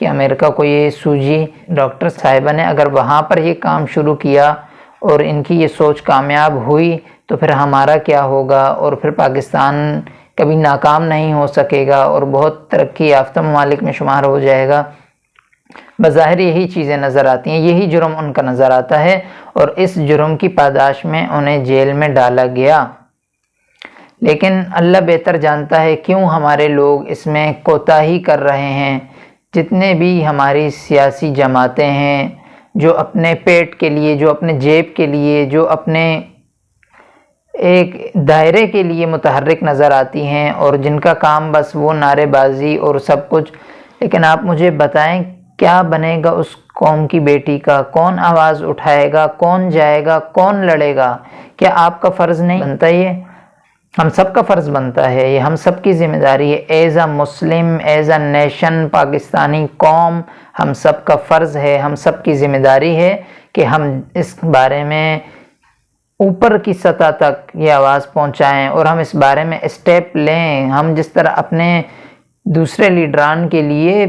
کہ امریکہ کو یہ سوجی ڈاکٹر صاحبہ نے اگر وہاں پر یہ کام شروع کیا اور ان کی یہ سوچ کامیاب ہوئی تو پھر ہمارا کیا ہوگا، اور پھر پاکستان کبھی ناکام نہیں ہو سکے گا اور بہت ترقی یافتہ ممالک میں شمار ہو جائے گا۔ بظاہر یہی چیزیں نظر آتی ہیں، یہی جرم ان کا نظر آتا ہے، اور اس جرم کی پاداش میں انہیں جیل میں ڈالا گیا۔ لیکن اللہ بہتر جانتا ہے کیوں ہمارے لوگ اس میں کوتاہی کر رہے ہیں۔ جتنے بھی ہماری سیاسی جماعتیں ہیں جو اپنے پیٹ کے لیے، جو اپنے جیب کے لیے، جو اپنے ایک دائرے کے لیے متحرک نظر آتی ہیں اور جن کا کام بس وہ نعرے بازی اور سب کچھ، لیکن آپ مجھے بتائیں کیا بنے گا اس قوم کی بیٹی کا؟ کون آواز اٹھائے گا؟ کون جائے گا؟ کون لڑے گا؟ کیا آپ کا فرض نہیں بنتا؟ یہ ہم سب کا فرض بنتا ہے، یہ ہم سب کی ذمہ داری ہے۔ As a Muslim, as a nation, Pakistani قوم، ہم سب کا فرض ہے، ہم سب کی ذمہ داری ہے کہ ہم اس بارے میں اوپر کی سطح تک یہ آواز پہنچائیں اور ہم اس بارے میں اسٹیپ لیں۔ ہم جس طرح اپنے دوسرے لیڈران کے لیے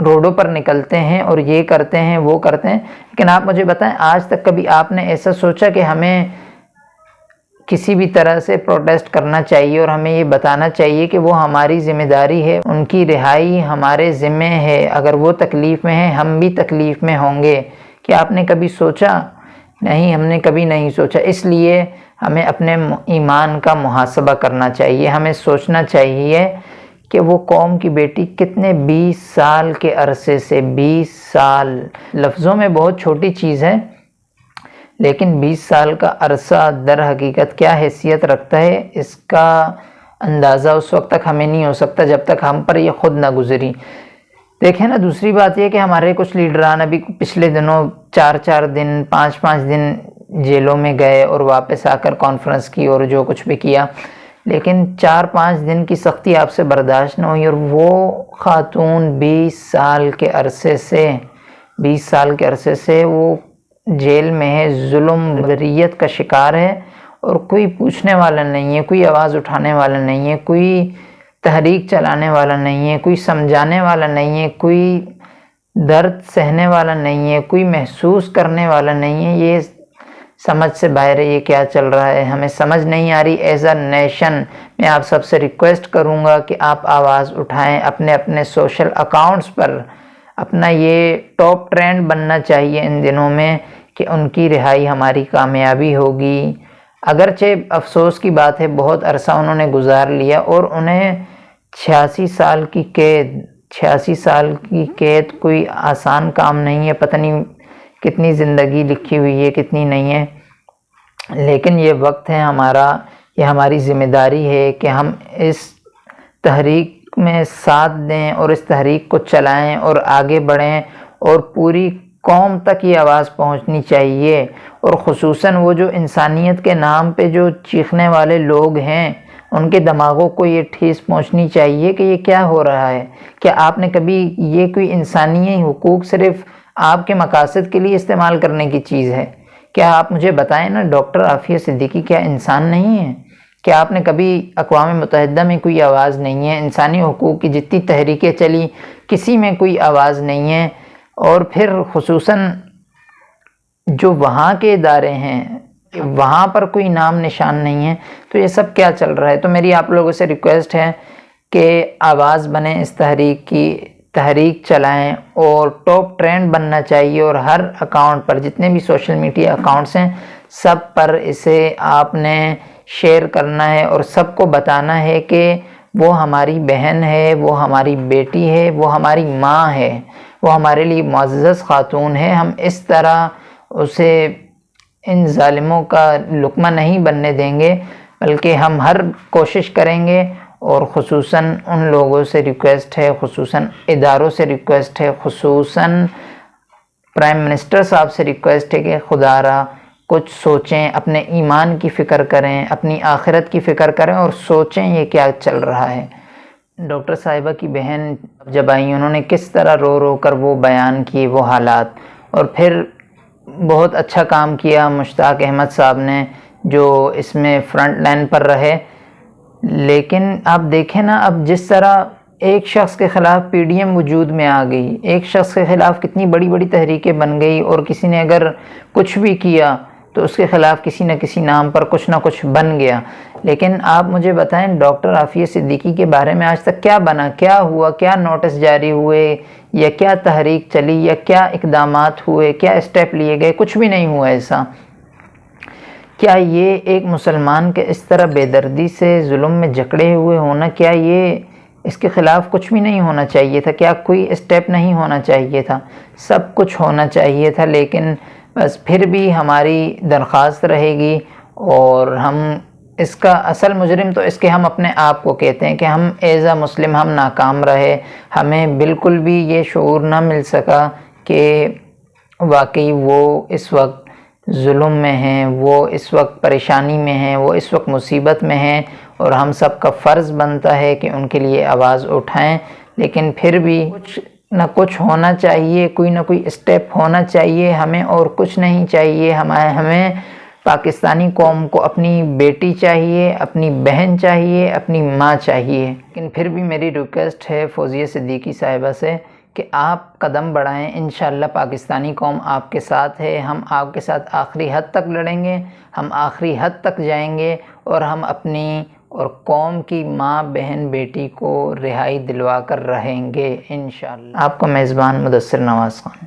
روڈوں پر نکلتے ہیں اور یہ کرتے ہیں وہ کرتے ہیں، لیکن آپ مجھے بتائیں آج تک کبھی آپ نے ایسا سوچا کہ ہمیں کسی بھی طرح سے پروٹیسٹ کرنا چاہیے اور ہمیں یہ بتانا چاہیے کہ وہ ہماری ذمہ داری ہے، ان کی رہائی ہمارے ذمہ ہے، اگر وہ تکلیف میں ہیں ہم بھی تکلیف میں ہوں گے؟ کیا آپ نے کبھی سوچا؟ نہیں، ہم نے کبھی نہیں سوچا۔ اس لیے ہمیں اپنے ایمان کا محاسبہ کرنا چاہیے، ہمیں سوچنا چاہیے کہ وہ قوم کی بیٹی کتنے 20 سال کے عرصے سے، 20 سال لفظوں میں بہت چھوٹی چیز ہے، لیکن 20 سال کا عرصہ در حقیقت کیا حیثیت رکھتا ہے اس کا اندازہ اس وقت تک ہمیں نہیں ہو سکتا جب تک ہم پر یہ خود نہ گزری۔ دیکھیں نا، دوسری بات یہ کہ ہمارے کچھ لیڈران ابھی پچھلے دنوں 4 دن 5 دن جیلوں میں گئے اور واپس آ کر کانفرنس کی اور جو کچھ بھی کیا، لیکن 4-5 دن کی سختی آپ سے برداشت نہ ہوئی اور وہ خاتون 20 سال کے عرصے سے وہ جیل میں ہے، ظلم بریت کا شکار ہے، اور کوئی پوچھنے والا نہیں ہے، کوئی آواز اٹھانے والا نہیں ہے، کوئی تحریک چلانے والا نہیں ہے، کوئی سمجھانے والا نہیں ہے، کوئی درد سہنے والا نہیں ہے، کوئی محسوس کرنے والا نہیں ہے۔ یہ سمجھ سے باہر ہے یہ کیا چل رہا ہے، ہمیں سمجھ نہیں آ رہی۔ ایز اے نیشن میں آپ سب سے ریکویسٹ کروں گا کہ آپ آواز اٹھائیں اپنے سوشل اکاؤنٹس پر۔ اپنا یہ ٹاپ ٹرینڈ بننا چاہیے ان دنوں میں کہ ان کی رہائی ہماری کامیابی ہوگی۔ اگرچہ افسوس کی بات ہے بہت عرصہ انہوں نے گزار لیا اور انہیں 86 سال کی قید کوئی آسان کام نہیں ہے، پتہ نہیں کتنی زندگی لکھی ہوئی ہے کتنی نہیں ہے، لیکن یہ وقت ہے ہمارا، یہ ہماری ذمہ داری ہے کہ ہم اس تحریک میں ساتھ دیں اور اس تحریک کو چلائیں اور آگے بڑھیں، اور پوری قوم تک یہ آواز پہنچنی چاہیے، اور خصوصاً وہ جو انسانیت کے نام پہ جو چیخنے والے لوگ ہیں ان کے دماغوں کو یہ ٹھیس پہنچنی چاہیے کہ یہ کیا ہو رہا ہے۔ کیا آپ نے کبھی یہ کوئی انسانی حقوق صرف آپ کے مقاصد کے لیے استعمال کرنے کی چیز ہے؟ کیا آپ مجھے بتائیں نا، ڈاکٹر عافیہ صدیقی کیا انسان نہیں ہے؟ کیا آپ نے کبھی اقوام متحدہ میں کوئی آواز نہیں ہے؟ انسانی حقوق کی جتنی تحریکیں چلی کسی میں کوئی آواز نہیں ہے، اور پھر خصوصاً جو وہاں کے ادارے ہیں وہاں پر کوئی نام نشان نہیں ہے، تو یہ سب کیا چل رہا ہے؟ تو میری آپ لوگوں سے ریکویسٹ ہے کہ آواز بنیں اس تحریک کی، تحریک چلائیں، اور ٹاپ ٹرینڈ بننا چاہیے، اور ہر اکاؤنٹ پر جتنے بھی سوشل میڈیا اکاؤنٹس ہیں سب پر اسے آپ نے شیئر کرنا ہے اور سب کو بتانا ہے کہ وہ ہماری بہن ہے، وہ ہماری بیٹی ہے، وہ ہماری ماں ہے، وہ ہمارے لیے معزز خاتون ہے۔ ہم اس طرح اسے ان ظالموں کا لقمہ نہیں بننے دیں گے، بلکہ ہم ہر کوشش کریں گے، اور خصوصاً ان لوگوں سے ریکویسٹ ہے، خصوصاً اداروں سے ریکویسٹ ہے، خصوصاً پرائم منسٹر صاحب سے ریکویسٹ ہے کہ خدا را کچھ سوچیں، اپنے ایمان کی فکر کریں، اپنی آخرت کی فکر کریں اور سوچیں یہ کیا چل رہا ہے۔ ڈاکٹر صاحبہ کی بہن جب آئیں انہوں نے کس طرح رو رو کر وہ بیان کیے وہ حالات، اور پھر بہت اچھا کام کیا مشتاق احمد صاحب نے جو اس میں فرنٹ لائن پر رہے۔ لیکن آپ دیکھیں نا، اب جس طرح ایک شخص کے خلاف PDM وجود میں آ گئی، ایک شخص کے خلاف کتنی بڑی بڑی تحریکیں بن گئی، اور کسی نے اگر کچھ بھی کیا تو اس کے خلاف کسی نہ کسی نام پر کچھ نہ کچھ بن گیا۔ لیکن آپ مجھے بتائیں ڈاکٹر عافیہ صدیقی کے بارے میں آج تک کیا بنا، کیا ہوا، کیا نوٹس جاری ہوئے، یا کیا تحریک چلی، یا کیا اقدامات ہوئے، کیا اسٹیپ لیے گئے؟ کچھ بھی نہیں ہوا ایسا۔ کیا یہ ایک مسلمان کے اس طرح بے دردی سے ظلم میں جکڑے ہوئے ہونا، کیا یہ اس کے خلاف کچھ بھی نہیں ہونا چاہیے تھا؟ کیا کوئی اسٹیپ نہیں ہونا چاہیے تھا؟ سب کچھ ہونا چاہیے تھا، لیکن بس پھر بھی ہماری درخواست رہے گی، اور ہم اس کا اصل مجرم تو اس کے ہم اپنے آپ کو کہتے ہیں کہ ہم ایز اے مسلم ہم ناکام رہے۔ ہمیں بالکل بھی یہ شعور نہ مل سکا کہ واقعی وہ اس وقت ظلم میں ہیں، وہ اس وقت پریشانی میں ہیں، وہ اس وقت مصیبت میں ہیں، اور ہم سب کا فرض بنتا ہے کہ ان کے لیے آواز اٹھائیں۔ لیکن پھر بھی کچھ نہ کچھ ہونا چاہیے، کوئی نہ کوئی اسٹیپ ہونا چاہیے، ہمیں اور کچھ نہیں چاہیے۔ ہمیں پاکستانی قوم کو اپنی بیٹی چاہیے، اپنی بہن چاہیے، اپنی ماں چاہیے۔ لیکن پھر بھی میری ریکویسٹ ہے فوزیہ صدیقی صاحبہ سے کہ آپ قدم بڑھائیں، انشاءاللہ پاکستانی قوم آپ کے ساتھ ہے، ہم آپ کے ساتھ آخری حد تک لڑیں گے، ہم آخری حد تک جائیں گے، اور ہم اپنی اور قوم کی ماں بہن بیٹی کو رہائی دلوا کر رہیں گے انشاءاللہ۔ آپ کا میزبان مدثر نواز خان۔